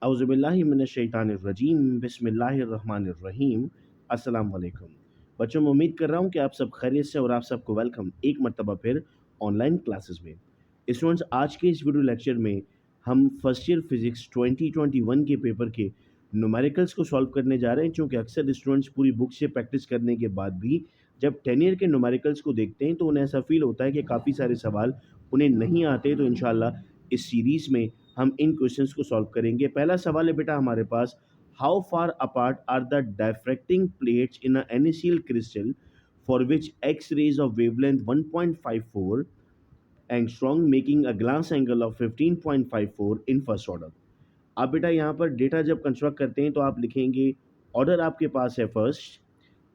औज़ुबिल्लाहि मिनश्शैतानिर्रजीम बिस्मिल्लाहिर्रहमानिर्रहीम। अस्सलाम वालेकुम। बच्चों, मैं उम्मीद कर रहा हूँ कि आप सब खैरियत से और आप सबको वेलकम एक मर्तबा फिर ऑनलाइन क्लासेस में। स्टूडेंट्स, आज के इस वीडियो लेक्चर में हम फर्स्ट ईयर फिज़िक्स 2021 के पेपर के न्यूमेरिकल्स को सॉल्व करने जा रहे हैं। चूँकि अक्सर स्टूडेंट्स पूरी बुक से प्रैक्टिस करने के बाद भी जब 10 ईयर के न्यूमेरिकल्स को देखते हैं तो उन्हें ऐसा फ़ील होता है कि काफ़ी सारे सवाल उन्हें नहीं आते। तो इंशाल्लाह इस सीरीज़ में हम इन क्वेश्चंस को सॉल्व करेंगे। पहला सवाल है बेटा हमारे पास, how far apart are the diffracting plates in a NaCl crystal for which X rays of wavelength 1.54 angstrom making a glass angle of 15.54 in first order. आप बेटा यहाँ पर डेटा जब कंस्ट्रक्ट करते हैं तो आप लिखेंगे, ऑर्डर आपके पास है फर्स्ट,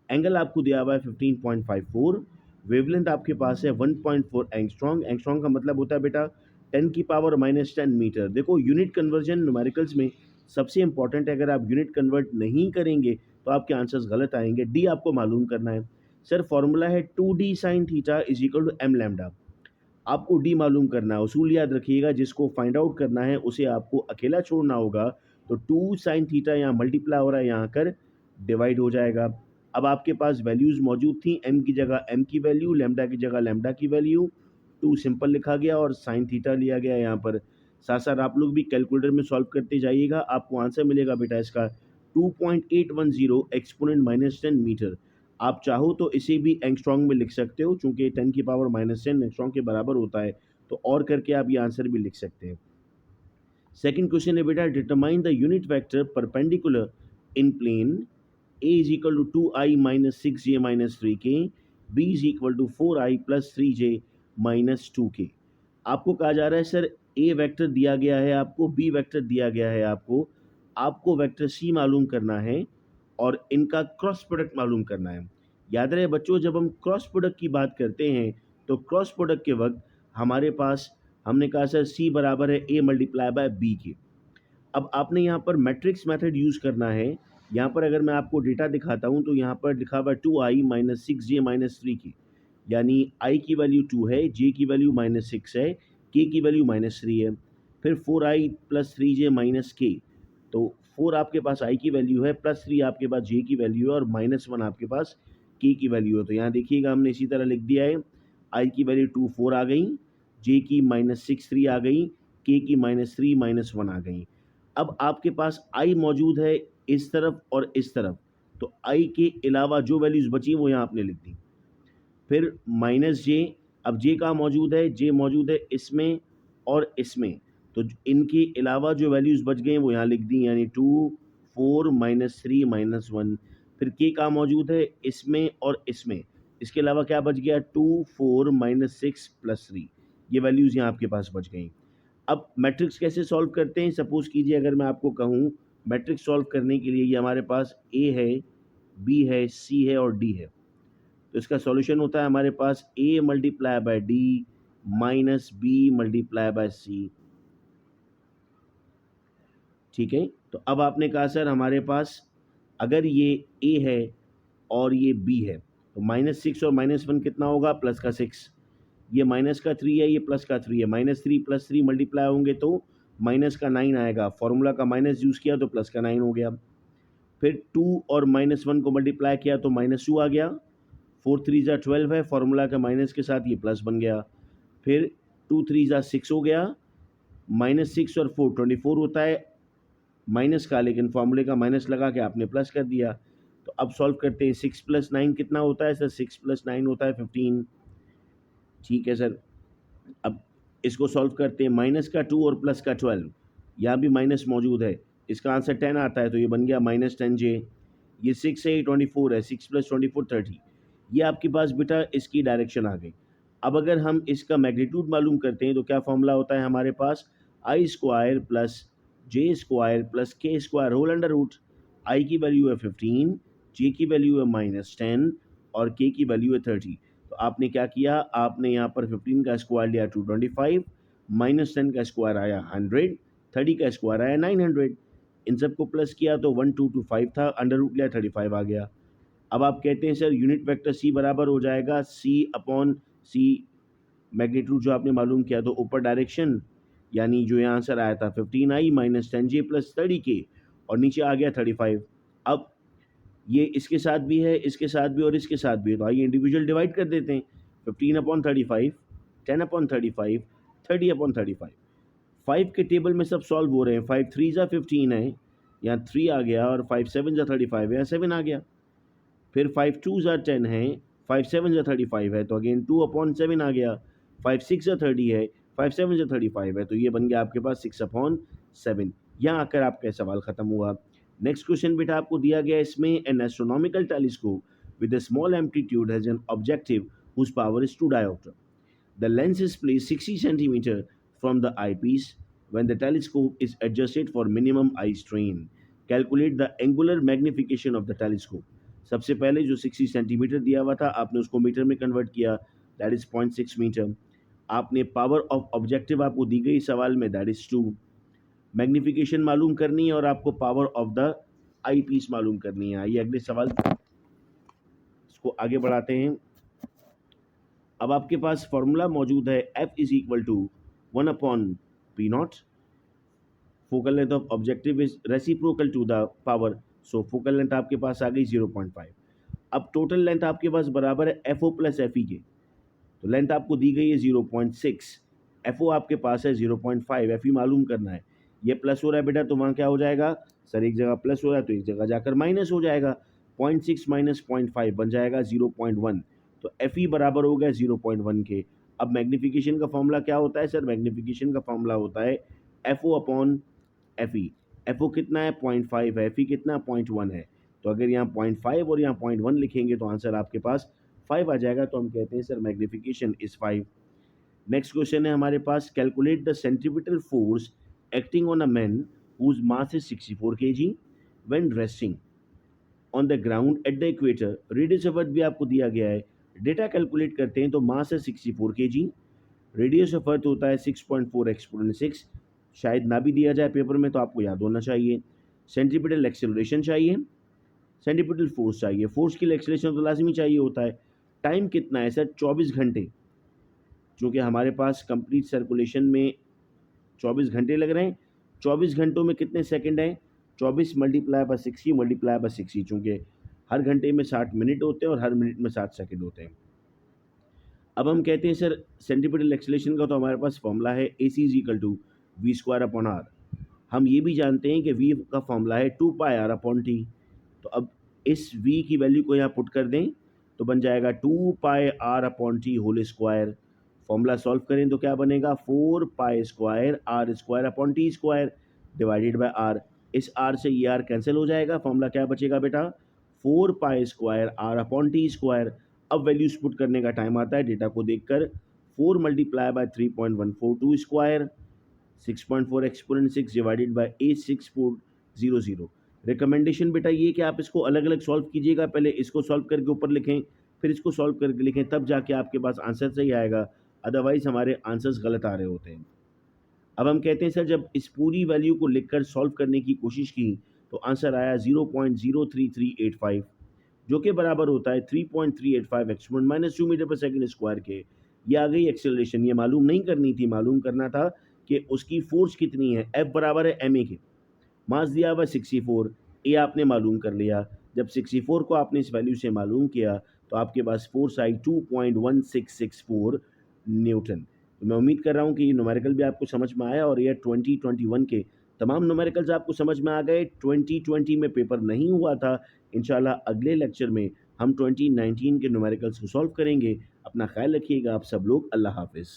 एंगल आपको दिया हुआ है 15.54, वेवलेंथ आपके पास है 1.4 एंगस्ट्रॉन्ग। एंगस्ट्रॉन्ग का मतलब होता है बेटा 10⁻⁻10 मीटर। देखो, यूनिट कन्वर्जन न्यूमेरिकल्स में सबसे इंपॉर्टेंट है। अगर आप यूनिट कन्वर्ट नहीं करेंगे तो आपके आंसर्स गलत आएंगे। डी आपको मालूम करना है। सर, फॉर्मूला है 2d sine theta is equal to M lambda. आपको डी मालूम करना है। उसूल याद रखिएगा, जिसको फाइंड आउट करना है उसे आपको अकेला छोड़ना होगा। तो 2 साइन थीटा यहाँ मल्टीप्लाई हो रहा है, यहाँ कर डिवाइड हो जाएगा। अब आपके पास वैल्यूज़ मौजूद थी, एम की जगह एम की वैल्यू, लैम्डा की जगह लैम्डा की वैल्यू, 2 सिंपल लिखा गया और साइन थीटा लिया गया यहाँ पर। साथ साथ आप लोग भी कैलकुलेटर में सॉल्व करते जाइएगा, आपको आंसर मिलेगा बेटा इसका 2.810 एक्सपोनेंट -10 मीटर। आप चाहो तो इसे भी एंगस्ट्रॉन्ग में लिख सकते हो, चूंकि 10⁻⁻10 एंगस्ट्रॉन्ग के बराबर होता है। तो और करके आप ये आंसर भी लिख सकते हैं। सेकंड क्वेश्चन है बेटा, determine the unit vector perpendicular in plane A is equal to 2i minus 6j minus 3k, B is equal to 4i plus 3j minus 2k। आपको कहा जा रहा है सर, ए वेक्टर दिया गया है आपको, बी वेक्टर दिया गया है आपको, आपको वेक्टर सी मालूम करना है और इनका क्रॉस प्रोडक्ट मालूम करना है। याद रहे बच्चों, जब हम क्रॉस प्रोडक्ट की बात करते हैं तो क्रॉस प्रोडक्ट के वक्त हमारे पास हमने कहा सर सी बराबर है ए मल्टीप्लाई बाय बी के। अब आपने यहाँ पर मैट्रिक्स मेथड यूज़ करना है। यहाँ पर अगर मैं आपको डेटा दिखाता हूँ तो यहाँ पर लिखा हुआ है 2i minus 6j minus 3k, यानी i की वैल्यू 2 है, j की वैल्यू -6 है, k की वैल्यू -3 है। फिर 4i plus 3j minus k। तो 4 आपके पास i की वैल्यू है, प्लस 3 आपके पास j की वैल्यू है और -1 आपके पास k की वैल्यू है। तो यहाँ देखिएगा हमने इसी तरह लिख दिया है, i की वैल्यू 2 4 आ गई, j की -6 3 आ गई, k की -3 -1 आ गई। अब आपके पास i मौजूद है इस तरफ और इस तरफ, तो i के अलावा जो वैल्यूज़ बची वो यहाँ आपने लिख दी। फिर माइनस जे, अब जे कहाँ मौजूद है, जे मौजूद है इसमें और इसमें, तो इनके अलावा जो वैल्यूज़ बच गए हैं वो यहाँ लिख दी, यानी 2 4 -3 -1। फिर के कहाँ मौजूद है, इसमें और इसमें, इसके अलावा क्या बच गया, 2 4 -6 प्लस 3। ये वैल्यूज़ यहाँ आपके पास बच गई। अब मैट्रिक्स कैसे सॉल्व करते हैं, सपोज़ कीजिए अगर मैं आपको कहूँ मैट्रिक्स सॉल्व करने के लिए, ये हमारे पास ए है, बी है, सी है और डी है। तो इसका सॉल्यूशन होता है हमारे पास A multiply by D minus B multiply by C. ठीक है, तो अब आपने कहा सर हमारे पास अगर ये ए है और ये बी है तो -6 और -1 कितना होगा, प्लस का 6। ये माइनस का 3 है, ये प्लस का 3 है, -3 प्लस 3 मल्टीप्लाई होंगे तो माइनस का 9 आएगा। फॉर्मूला का माइनस यूज़ किया तो प्लस का 9 हो गया। फिर 2 और -1 को मल्टीप्लाई किया तो -2 आ गया। 4 3 ज़ा 12 है, फार्मूला का माइनस के साथ ये प्लस बन गया। फिर 2 3 ज़ा 6 हो गया, -6 और 4 24 होता है माइनस का, लेकिन फार्मूले का माइनस लगा के आपने प्लस कर दिया। तो अब सॉल्व करते हैं, 6 प्लस 9 कितना होता है सर, 6 प्लस 9 होता है 15। ठीक है सर, अब इसको सॉल्व करते हैं, माइनस का 2 और प्लस का 12, यहाँ भी माइनस मौजूद है, इसका आंसर 10 आता है तो ये बन गया -10j। ये 6 है, ये 24 है, 6 प्लस 24 30। ये आपके पास बेटा इसकी डायरेक्शन आ गई। अब अगर हम इसका मैग्नीट्यूड मालूम करते हैं तो क्या फॉर्मूला होता है हमारे पास, I square plus J square plus K square whole under root. I की वैल्यू है 15, जे की वैल्यू है -10 और के की वैल्यू है 30। तो आपने क्या किया, आपने यहाँ पर 15 का स्क्वायर लिया 225, -10 का स्क्वायर आया 100, 30 का स्क्वायर आया 900। इन सबको प्लस किया तो 1225 था, अंडर रूट लिया 35 आ गया। अब आप कहते हैं सर यूनिट वेक्टर सी बराबर हो जाएगा सी अपॉन सी, मैग्नीट्यूड जो आपने मालूम किया तो ऊपर डायरेक्शन, यानी जो यहाँ आंसर आया था 15i minus 10j plus 30k और नीचे आ गया 35। अब ये इसके साथ भी है, इसके साथ भी और इसके साथ भी है, तो आइए इंडिविजुअल डिवाइड कर देते हैं। 15/35, 10/35, 30/35। 5 के टेबल में सब सॉल्व हो रहे हैं। 5 3 ज़ा 15 है, यहाँ 3 आ गया, और 5 7 ज़ा 35 है, यहाँ 7 आ गया। फिर 5 2 ज़ा 10 है, 5 7 ज़ा 35 है, तो अगेन 2/7 आ गया। 5 6 ज़ा 30 है, 5 7 ज़ा 35 है, तो ये बन गया आपके पास 6/7। यहाँ आकर आपका सवाल ख़त्म हुआ। नेक्स्ट क्वेश्चन बेटा आपको दिया गया है इसमें, an astronomical telescope with a small amplitude has an objective whose power is 2 dioptre. The lens is placed 60 centimeter from the eyepiece when the telescope is adjusted for minimum eye strain. Calculate the angular magnification of the telescope. सबसे पहले जो 60 centimetre दिया हुआ था आपने उसको metre में convert किया, दैट इज 0.6 मीटर। आपने पावर ऑफ ऑब्जेक्टिव आपको दी गई सवाल में, दैट इज 2। मैग्निफिकेशन मालूम करनी है और आपको power of the eyepiece मालूम करनी है। आइए अगले सवाल इसको आगे बढ़ाते हैं। अब आपके पास फॉर्मूला मौजूद है, F is equal to 1/P0। Focal length of objective is reciprocal to the power, so focal length आपके पास आ गई 0.5। अब टोटल लेंथ आपके पास बराबर है FO प्लस FE के, तो लेंथ आपको दी गई है 0.6, FO आपके पास है 0.5, FE मालूम करना है। ये प्लस हो रहा है बेटा, तो वहाँ क्या हो जाएगा सर, एक जगह प्लस हो रहा है तो एक जगह जाकर माइनस हो जाएगा। 0.6 माइनस 0.5 बन जाएगा 0.1, तो FE बराबर हो गया 0.1 के। अब मैग्नीफिकेशन का फॉर्मूला क्या होता है सर, मैग्नीफिकेशन का फॉर्मूला होता है FO अपॉन FE। FO कितना है 0.5 है, FE कितना 0.1 है, तो अगर यहाँ 0.5 और यहाँ 0.1 लिखेंगे तो आंसर आपके पास 5 आ जाएगा, तो हम कहते हैं sir magnification is 5। Next question है हमारे पास, calculate the centripetal force acting on a man whose mass is 64 kg when resting on the ground at the equator. Radius of earth भी आपको दिया गया है। डेटा कैलकुलेट करते हैं तो मास है 64 kg, रेडियस ऑफ अर्थ होता है 6.4 एक्सपोनेंट 6। शायद ना भी दिया जाए पेपर में तो आपको याद होना चाहिए। सेंट्रीपिटल एक्सेलरेशन चाहिए, सेंट्रीपिटल फोर्स चाहिए। फोर्स के लिए एक्सेलरेशन तो लाजमी चाहिए होता है। टाइम कितना है सर, 24 घंटे, क्योंकि हमारे पास कंप्लीट सर्कुलेशन में 24 घंटे लग रहे हैं। 24 घंटों में कितने सेकंड हैं, 24 मल्टीप्लाई बाय 60 मल्टीप्लाई बाय 60, चूँकि हर घंटे में 60 मिनट होते हैं और हर मिनट में 60 सेकंड होते हैं। अब हम कहते हैं सर सेंट्रीपिटल एक्सेलरेशन का तो हमारे पास फॉर्मूला है AC is equal to V²/R। हम ये भी जानते हैं कि V का फॉर्मूला है 2πr/T। तो अब इस V की वैल्यू को यहाँ पुट कर दें तो बन जाएगा 2πr/T whole square. Formula solve करें तो क्या बनेगा, 4π² R²/T² डिवाइडेड बाय R। इस R से ये R कैंसिल हो जाएगा, फॉर्मूला क्या बचेगा बेटा, 4π² R/T²। अब वैल्यूज पुट करने का टाइम आता है डेटा को देखकर। 4 multiply by 3.142 square, 6.4 exponent 6 divided by 86400। Recommendation बेटा ये कि आप इसको अलग अलग सॉल्व कीजिएगा, पहले इसको सॉल्व करके ऊपर लिखें, फिर इसको सॉल्व करके लिखें, तब जाके आपके पास आंसर सही आएगा, अदरवाइज हमारे आंसर्स गलत आ रहे होते हैं। अब हम कहते हैं सर जब इस पूरी वैल्यू को लिखकर सॉल्व करने की कोशिश की तो आंसर आया 0.03385, जो कि बराबर होता है 3.385 एक्सपोनेंट माइनस 2 मीटर पर सेकंड स्क्वायर के। ये आ गई एक्सेलरेशन। ये मालूम नहीं करनी थी, मालूम करना था कि उसकी फोर्स कितनी है। F बराबर है ma के, मास दिया हुआ 64, ए आपने मालूम कर लिया। जब 64 को आपने इस वैल्यू से मालूम किया तो आपके पास फोर्स आई 2.1664 न्यूटन। तो मैं उम्मीद कर रहा हूँ कि ये न्यूमेरिकल भी आपको समझ में आया और ये 2021 के तमाम न्यूमेरिकल्स आपको समझ में आ गए। 2020 में पेपर नहीं हुआ था। इंशाल्लाह अगले लेक्चर में हम 2019 के न्यूमेरिकल्स को सॉल्व करेंगे। अपना ख्याल रखिएगा आप सब लोग। अल्लाह हाफिज़।